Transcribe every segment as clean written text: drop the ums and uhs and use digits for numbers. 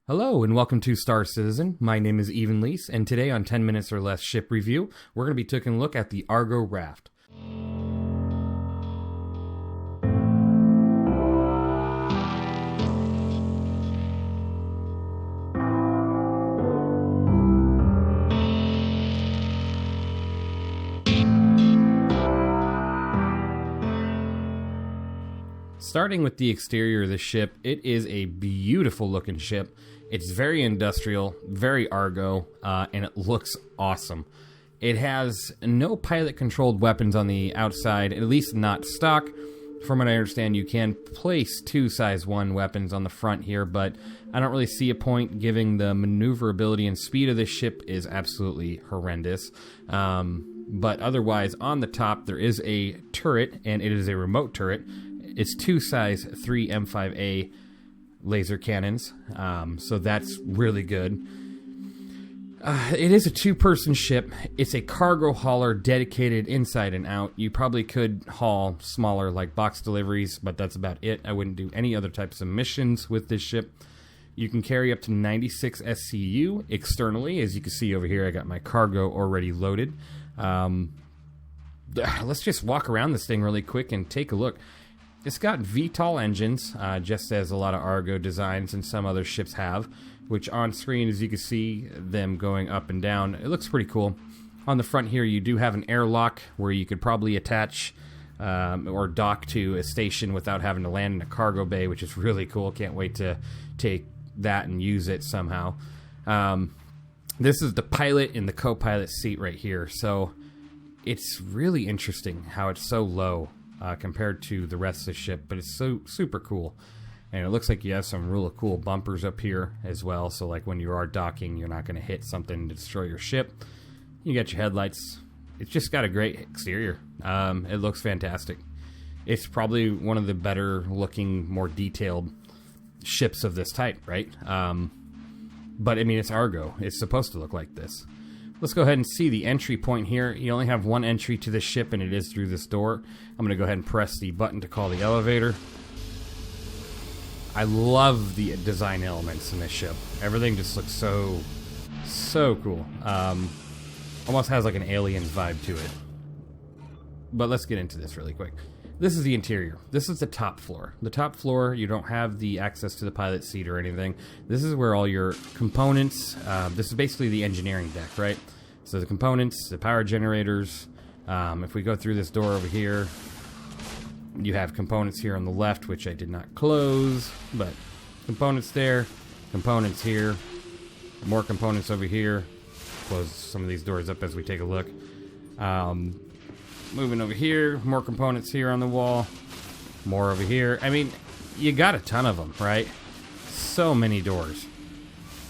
Hello and welcome to Star Citizen. My name is Even Lease, and today on 10 Minutes or Less Ship Review, we're going to be taking a look at the ARGO RAFT. Starting with the exterior of the ship, it is a beautiful looking ship. It's very industrial, very Argo, and it looks awesome. It has no pilot-controlled weapons on the outside, at least not stock. From what I understand, you can place two size 1 weapons on the front here, but I don't really see a point, given the maneuverability and speed of this ship is absolutely horrendous. But otherwise, on the top, there is a turret, and it is a remote turret. It's two size 3 M5A laser cannons, so that's really good. It is a two-person ship. It's a cargo hauler dedicated inside and out. You probably could haul smaller, like box deliveries, but that's about it. I wouldn't do any other types of missions with this ship. You can carry up to 96 SCU externally. As you can see over here, I got my cargo already loaded. Let's just walk around this thing really quick and take a look. It's got VTOL engines, just as a lot of Argo designs and some other ships have, which on screen, as you can see them going up and down, it looks pretty cool. On the front here, you do have an airlock where you could probably attach or dock to a station without having to land in a cargo bay, which is really cool. Can't wait to take that and use it somehow. This is the pilot and the co-pilot seat right here, so it's really interesting how it's so low compared to the rest of the ship, but it's so super cool. And it looks like you have some really cool bumpers up here as well, so like when you are docking, you're not going to hit something to destroy your ship. You got your headlights. It's just got a great exterior. It looks fantastic. It's probably one of the better looking, more detailed ships of this type, right? But I mean, it's Argo. It's supposed to look like this. Let's go ahead and see the entry point here. You only have one entry to the ship, and it is through this door. I'm going to go ahead and press the button to call the elevator. I love the design elements in this ship. Everything just looks so cool. Almost has like an Aliens vibe to it. But let's get into this really quick. This is the interior. This is the top floor. The top floor, you don't have the access to the pilot seat or anything. This is where all your components, this is basically the engineering deck, right? So the components, the power generators, if we go through this door over here, you have components here on the left, which I did not close, but components there, components here, more components over here. Close some of these doors up as we take a look. Moving over here, more components here on the wall, more over here. I mean, you got a ton of them, right? So many doors.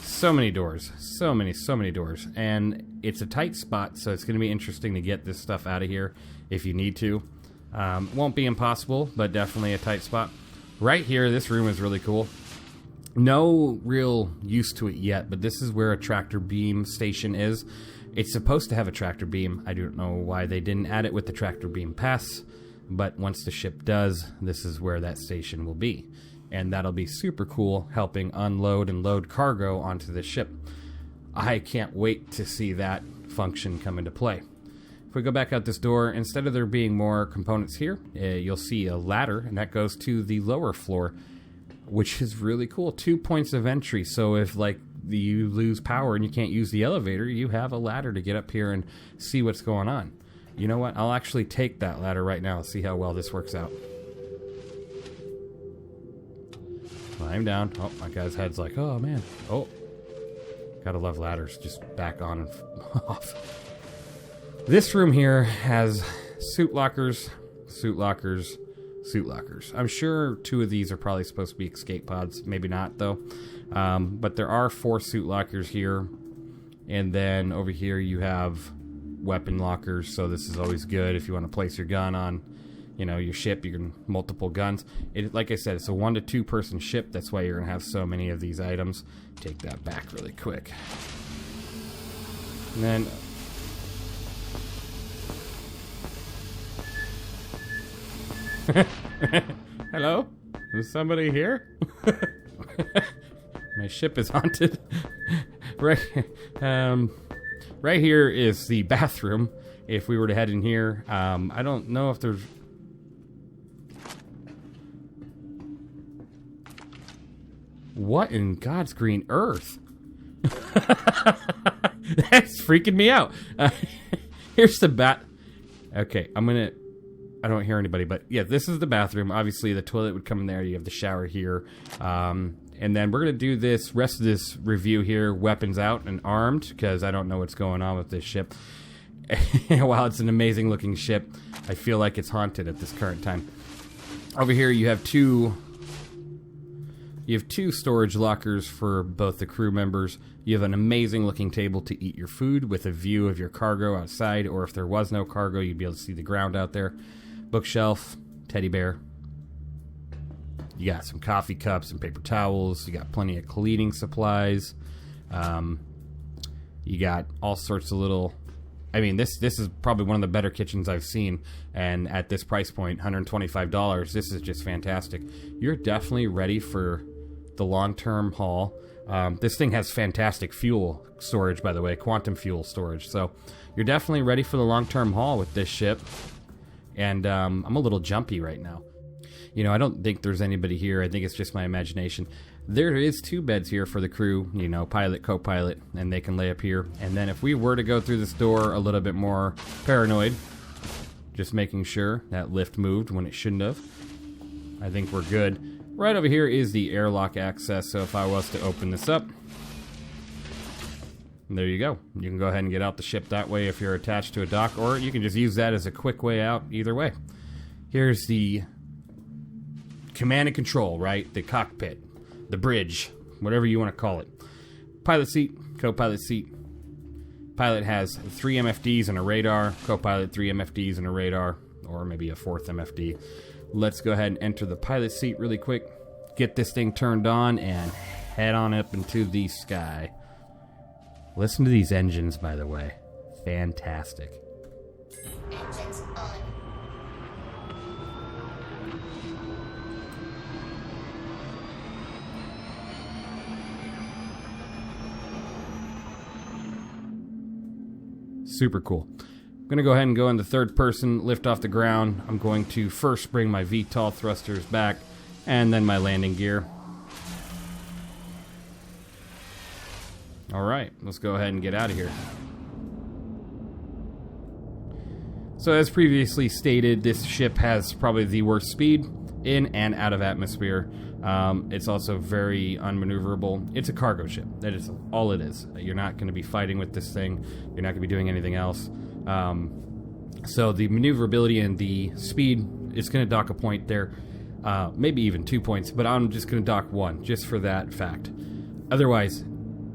So many doors. So many doors. And it's a tight spot, so it's going to be interesting to get this stuff out of here if you need to. Won't be impossible, but definitely a tight spot. Right here, this room is really cool. No real use to it yet, but this is where a tractor beam station is. It's supposed to have a tractor beam. I don't know why they didn't add it with the tractor beam pass, but once the ship does, this is where that station will be. And that'll be super cool, helping unload and load cargo onto the ship. I can't wait to see that function come into play. If we go back out this door, instead of there being more components here, you'll see a ladder, and that goes to the lower floor, which is really cool. 2 points of entry, so if like you lose power and you can't use the elevator, you have a ladder to get up here and see what's going on. You know what? I'll actually take that ladder right now and see how well this works out. Climb down. Oh, my guy's head's like, oh man. Oh, gotta love ladders. Just back on and off. This room here has suit lockers, suit lockers, suit lockers. I'm sure 2 of these are probably supposed to be escape pods. Maybe not, though. But there are 4 suit lockers here. And then over here you have weapon lockers. So this is always good if you want to place your gun on, you know, your ship. You can multiple guns. Like I said, it's a 1 to 2 person ship. That's why you're going to have so many of these items. Take that back really quick. And then... Hello? Is somebody here? My ship is haunted. Right, right here is the bathroom. If we were to head in here, I don't know if there's... What in God's green earth? That's freaking me out. Here's the bat. Okay, I don't hear anybody, but yeah, this is the bathroom. Obviously, the toilet would come in there. You have the shower here. And then we're going to do this rest of this review here, weapons out and armed, because I don't know what's going on with this ship. While it's an amazing looking ship, I feel like it's haunted at this current time. Over here, you have two storage lockers for both the crew members. You have an amazing looking table to eat your food with a view of your cargo outside, or if there was no cargo, you'd be able to see the ground out there. Bookshelf, teddy bear. You got some coffee cups and paper towels. You got plenty of cleaning supplies. You got all sorts of little... I mean, this is probably one of the better kitchens I've seen. And at this price point, $125, this is just fantastic. You're definitely ready for the long-term haul. This thing has fantastic fuel storage, by the way, quantum fuel storage. So you're definitely ready for the long-term haul with this ship. And I'm a little jumpy right now. You know, I don't think there's anybody here. I think it's just my imagination. There is 2 beds here for the crew, you know, pilot, co-pilot, and they can lay up here. And then if we were to go through this door a little bit more paranoid, just making sure that lift moved when it shouldn't have, I think we're good. Right over here is the airlock access, so if I was to open this up, there you go. You can go ahead and get out the ship that way if you're attached to a dock, or you can just use that as a quick way out either way. Here's the command and control, right? The cockpit, the bridge, whatever you want to call it. Pilot seat, co-pilot seat. Pilot has 3 MFDs and a radar. Co-pilot 3 MFDs and a radar, or maybe a 4th MFD. Let's go ahead and enter the pilot seat really quick. Get this thing turned on and head on up into the sky. Listen to these engines, by the way. Fantastic. Engines on. Super cool. I'm going to go ahead and go into third person, lift off the ground. I'm going to first bring my VTOL thrusters back, and then my landing gear. Alright, let's go ahead and get out of here. So as previously stated, this ship has probably the worst speed in and out of atmosphere. It's also very unmaneuverable. It's a cargo ship. That is all it is. You're not going to be fighting with this thing. You're not going to be doing anything else. So the maneuverability and the speed, it's going to dock a point there. Maybe even 2 points, but I'm just going to dock 1 just for that fact. Otherwise,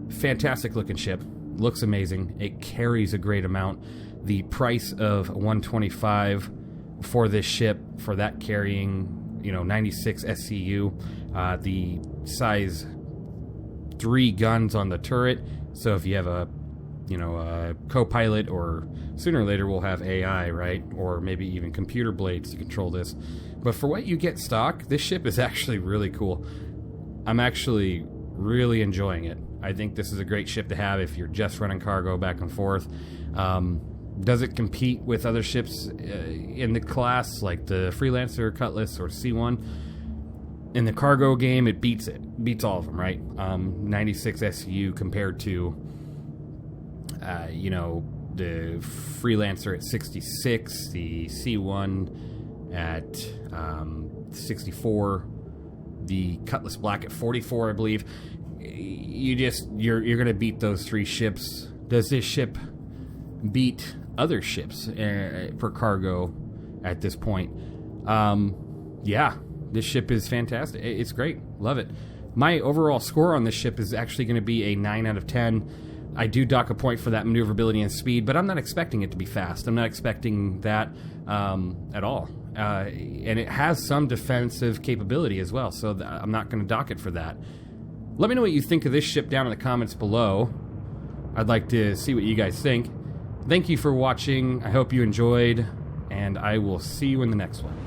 fantastic looking ship. Looks amazing. It carries a great amount. The price of $125 for this ship, for that carrying, you know, 96 SCU, the size 3 guns on the turret. So if you have a, you know, a co-pilot, or sooner or later we'll have AI, right? Or maybe even computer blades to control this. But for what you get stock, this ship is actually really cool. I'm actually really enjoying it. I think this is a great ship to have if you're just running cargo back and forth. Does it compete with other ships in the class, like the Freelancer, Cutlass, or C1? In the cargo game, it beats it. Beats all of them, right? 96 SU compared to, you know, the Freelancer at 66, the C1 at 64, the Cutlass Black at 44, I believe. You're going to beat those 3 ships. Does this ship beat other ships for cargo at this point? Yeah, this ship is fantastic. It's great. Love it. My overall score on this ship is actually going to be a 9 out of 10. I do dock a point for that maneuverability and speed, but I'm not expecting it to be fast. I'm not expecting that at all. And it has some defensive capability as well, so I'm not going to dock it for that. Let me know what you think of this ship down in the comments below. I'd like to see what you guys think. Thank you for watching. I hope you enjoyed, and I will see you in the next one.